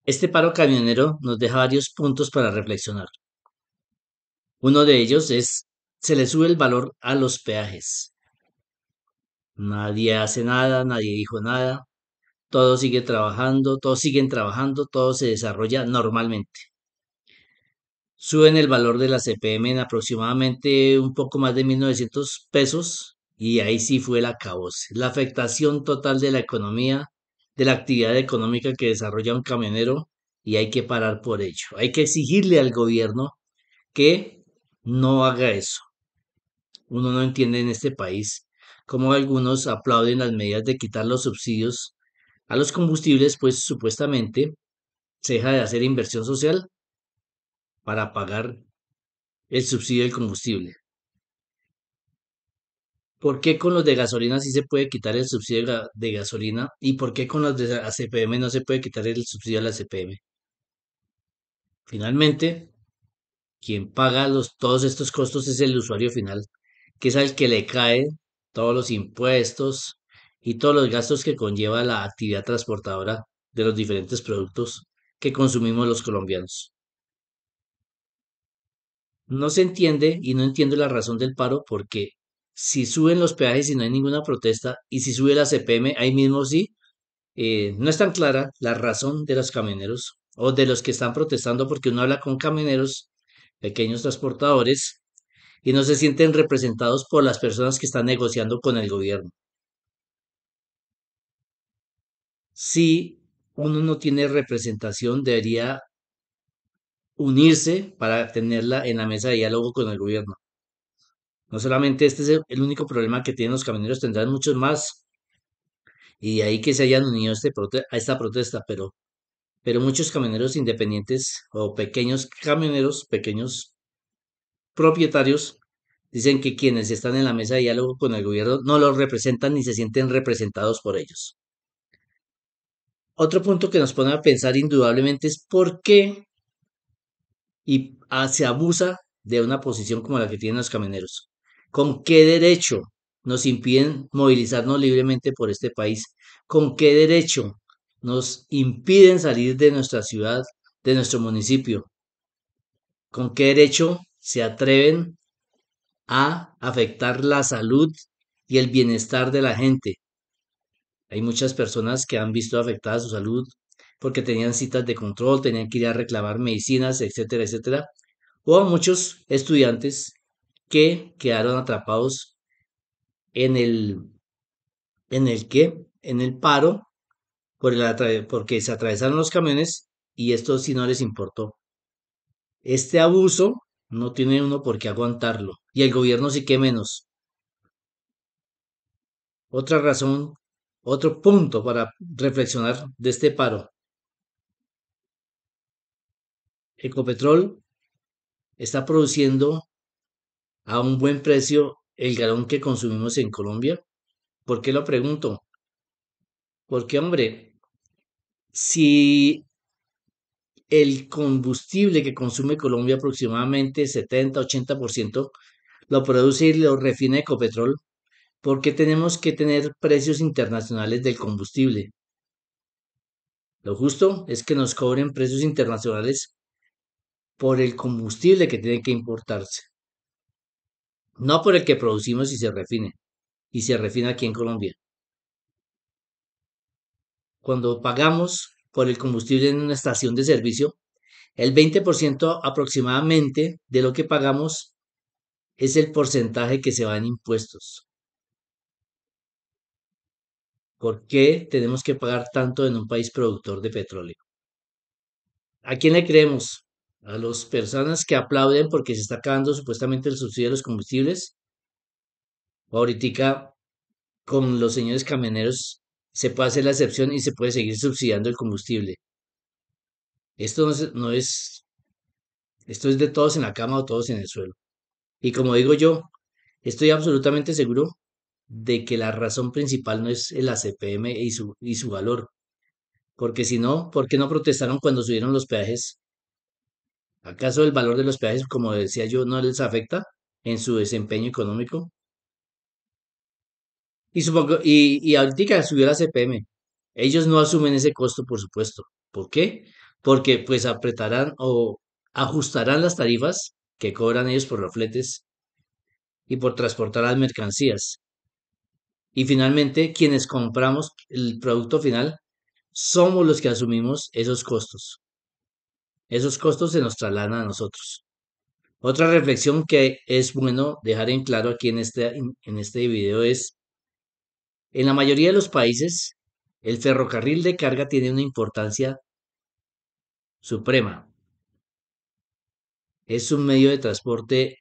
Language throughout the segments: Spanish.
Este paro camionero nos deja varios puntos para reflexionar. Uno de ellos es, se le sube el valor a los peajes. Nadie hace nada, nadie dijo nada, todo sigue trabajando, todos siguen trabajando, todo se desarrolla normalmente. Suben el valor de la CPM en aproximadamente un poco más de 1.900 pesos y ahí sí fue el acabose. La afectación total de la economía, de la actividad económica que desarrolla un camionero y hay que parar por ello. Hay que exigirle al gobierno que no haga eso. Uno no entiende en este país cómo algunos aplauden las medidas de quitar los subsidios a los combustibles, pues supuestamente se deja de hacer inversión social para pagar el subsidio del combustible. ¿Por qué con los de gasolina sí se puede quitar el subsidio de gasolina y por qué con los de la CPM no se puede quitar el subsidio a la CPM? Finalmente, quien paga todos estos costos es el usuario final, que es al que le caen todos los impuestos y todos los gastos que conlleva la actividad transportadora de los diferentes productos que consumimos los colombianos. No se entiende y no entiendo la razón del paro porque si suben los peajes y no hay ninguna protesta y si sube la CPM ahí mismo sí, no es tan clara la razón de los camioneros o de los que están protestando porque uno habla con camioneros, pequeños transportadores y no se sienten representados por las personas que están negociando con el gobierno. Si uno no tiene representación, debería unirse para tenerla en la mesa de diálogo con el gobierno. No solamente este es el único problema que tienen los camioneros, tendrán muchos más y de ahí que se hayan unido a, a esta protesta, pero muchos camioneros independientes o pequeños camioneros, pequeños propietarios, dicen que quienes están en la mesa de diálogo con el gobierno no los representan ni se sienten representados por ellos. Otro punto que nos pone a pensar indudablemente es por qué se abusa de una posición como la que tienen los camioneros. ¿Con qué derecho nos impiden movilizarnos libremente por este país? ¿Con qué derecho nos impiden salir de nuestra ciudad, de nuestro municipio? ¿Con qué derecho se atreven a afectar la salud y el bienestar de la gente? Hay muchas personas que han visto afectada su salud porque tenían citas de control, tenían que ir a reclamar medicinas, etcétera, etcétera. O a muchos estudiantes que quedaron atrapados en en el paro porque se atravesaron los camiones y esto sí no les importó. Este abuso no tiene uno por qué aguantarlo y el gobierno sí que menos. Otra razón, otro punto para reflexionar de este paro. Ecopetrol está produciendo a un buen precio el galón que consumimos en Colombia. ¿Por qué lo pregunto? Porque, hombre, si el combustible que consume Colombia aproximadamente 70-80% lo produce y lo refina Ecopetrol, ¿por qué tenemos que tener precios internacionales del combustible? Lo justo es que nos cobren precios internacionales por el combustible que tiene que importarse, no por el que producimos y se refina aquí en Colombia. Cuando pagamos por el combustible en una estación de servicio, el 20% aproximadamente de lo que pagamos es el porcentaje que se va en impuestos. ¿Por qué tenemos que pagar tanto en un país productor de petróleo? ¿A quién le creemos? ¿A las personas que aplauden porque se está acabando supuestamente el subsidio de los combustibles? Ahorita con los señores camioneros se puede hacer la excepción y se puede seguir subsidiando el combustible. Esto esto es de todos en la cama o todos en el suelo. Y como digo yo, estoy absolutamente seguro de que la razón principal no es el ACPM y su valor, porque si no, ¿por qué no protestaron cuando subieron los peajes? ¿Acaso el valor de los peajes, como decía yo, no les afecta en su desempeño económico? Y supongo, y ahorita subió la CPM. Ellos no asumen ese costo, por supuesto. ¿Por qué? porque pues apretarán o ajustarán las tarifas que cobran ellos por los fletes y por transportar las mercancías. Y finalmente, quienes compramos el producto final somos los que asumimos esos costos se nos trasladan a nosotros. Otra reflexión que es bueno dejar en claro aquí en este video es, en la mayoría de los países, el ferrocarril de carga tiene una importancia suprema. Es un medio de transporte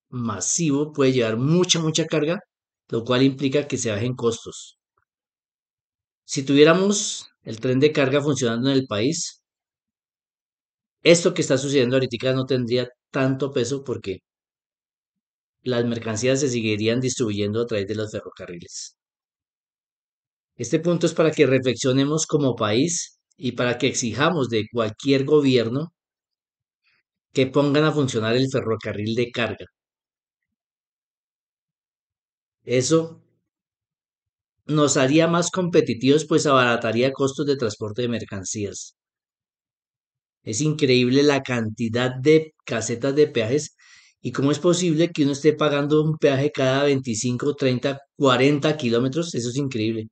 masivo, puede llevar mucha carga, lo cual implica que se bajen costos. Si tuviéramos el tren de carga funcionando en el país, esto que está sucediendo ahorita no tendría tanto peso porque las mercancías se seguirían distribuyendo a través de los ferrocarriles. Este punto es para que reflexionemos como país y para que exijamos de cualquier gobierno que pongan a funcionar el ferrocarril de carga. Eso nos haría más competitivos, pues abarataría costos de transporte de mercancías. Es increíble la cantidad de casetas de peajes y cómo es posible que uno esté pagando un peaje cada 25, 30, 40 kilómetros. Eso es increíble.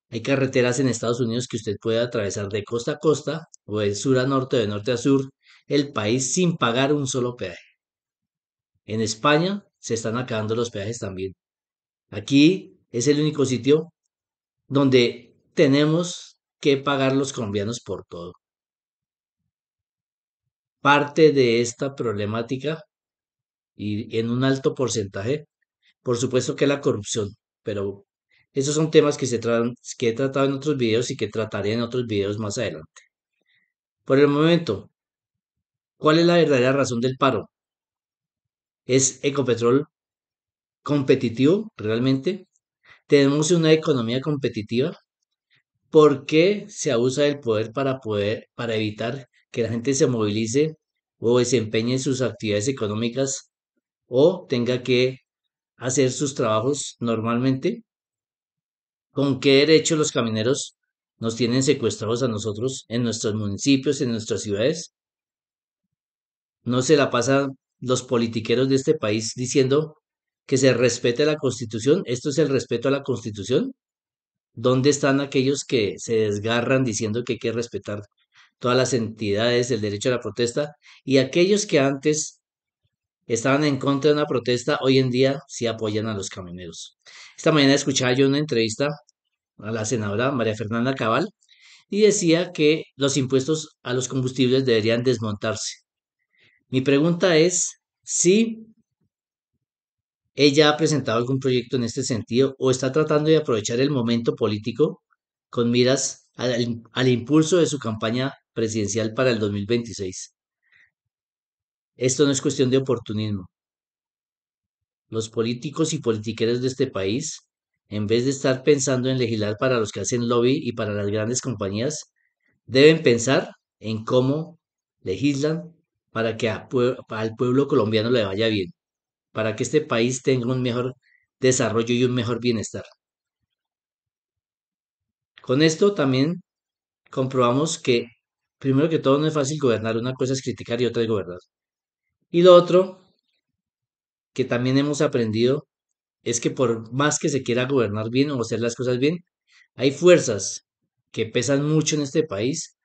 Hay carreteras en Estados Unidos que usted puede atravesar de costa a costa o de sur a norte o de norte a sur el país sin pagar un solo peaje. En España se están acabando los peajes también. Aquí es el único sitio donde tenemos que pagar los colombianos por todo. Parte de esta problemática y en un alto porcentaje, por supuesto que la corrupción, pero esos son temas que he tratado en otros videos y que trataré en otros videos más adelante. Por el momento, ¿cuál es la verdadera razón del paro? ¿Es Ecopetrol competitivo realmente? ¿Tenemos una economía competitiva? ¿Por qué se abusa del para evitar que la gente se movilice o desempeñe sus actividades económicas o tenga que hacer sus trabajos normalmente? ¿Con qué derecho los camioneros nos tienen secuestrados a nosotros en nuestros municipios, en nuestras ciudades? ¿No se la pasan los politiqueros de este país diciendo que se respete la Constitución? ¿Esto es el respeto a la Constitución? ¿Dónde están aquellos que se desgarran diciendo que hay que respetar todas las entidades, el derecho a la protesta? Y aquellos que antes estaban en contra de una protesta, hoy en día sí apoyan a los camioneros. Esta mañana escuchaba yo una entrevista a la senadora María Fernanda Cabal y decía que los impuestos a los combustibles deberían desmontarse. Mi pregunta es si ella ha presentado algún proyecto en este sentido o está tratando de aprovechar el momento político con miras al impulso de su campaña presidencial para el 2026. Esto no es cuestión de oportunismo. Los políticos y politiqueros de este país, en vez de estar pensando en legislar para los que hacen lobby y para las grandes compañías, deben pensar en cómo legislan para que al pueblo colombiano le vaya bien, para que este país tenga un mejor desarrollo y un mejor bienestar. Con esto también comprobamos que, primero que todo, no es fácil gobernar. Una cosa es criticar y otra es gobernar. Y lo otro que también hemos aprendido es que por más que se quiera gobernar bien o hacer las cosas bien, hay fuerzas que pesan mucho en este país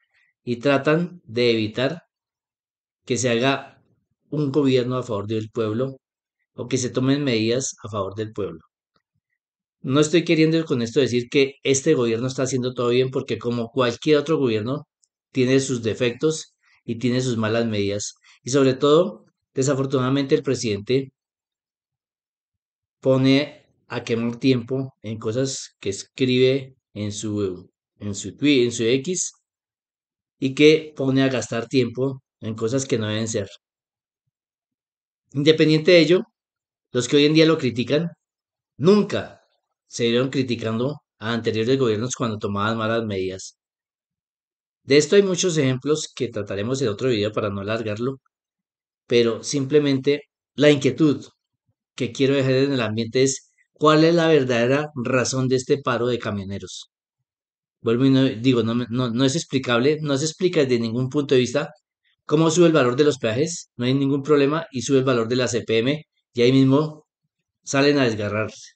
y tratan de evitar que se haga un gobierno a favor del pueblo o que se tomen medidas a favor del pueblo. No estoy queriendo con esto decir que este gobierno está haciendo todo bien porque como cualquier otro gobierno tiene sus defectos y tiene sus malas medidas. Y sobre todo, desafortunadamente el presidente pone a quemar tiempo en cosas que escribe en su X y que pone a gastar tiempo en cosas que no deben ser. Independiente de ello, los que hoy en día lo critican nunca se vieron criticando a anteriores gobiernos cuando tomaban malas medidas. De esto hay muchos ejemplos que trataremos en otro video para no alargarlo, pero simplemente la inquietud que quiero dejar en el ambiente es cuál es la verdadera razón de este paro de camioneros. Vuelvo y digo, no es explicable, no se explica desde ningún punto de vista cómo sube el valor de los peajes, no hay ningún problema y sube el valor de la CPM y ahí mismo salen a desgarrarse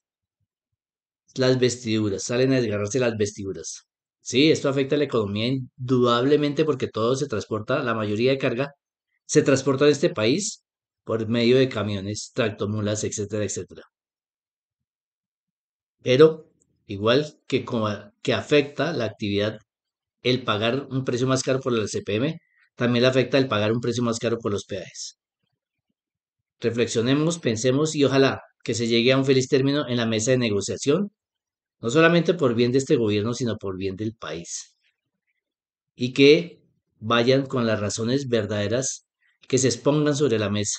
las vestiduras, salen a desgarrarse las vestiduras. Sí, esto afecta a la economía indudablemente porque todo se transporta, la mayoría de carga se transporta en este país por medio de camiones, tractomulas, etcétera, etcétera. Pero igual que, como, que afecta la actividad el pagar un precio más caro por el CPM, también le afecta el pagar un precio más caro por los peajes. Reflexionemos, pensemos y ojalá que se llegue a un feliz término en la mesa de negociación, no solamente por bien de este gobierno, sino por bien del país. Y que vayan con las razones verdaderas que se expongan sobre la mesa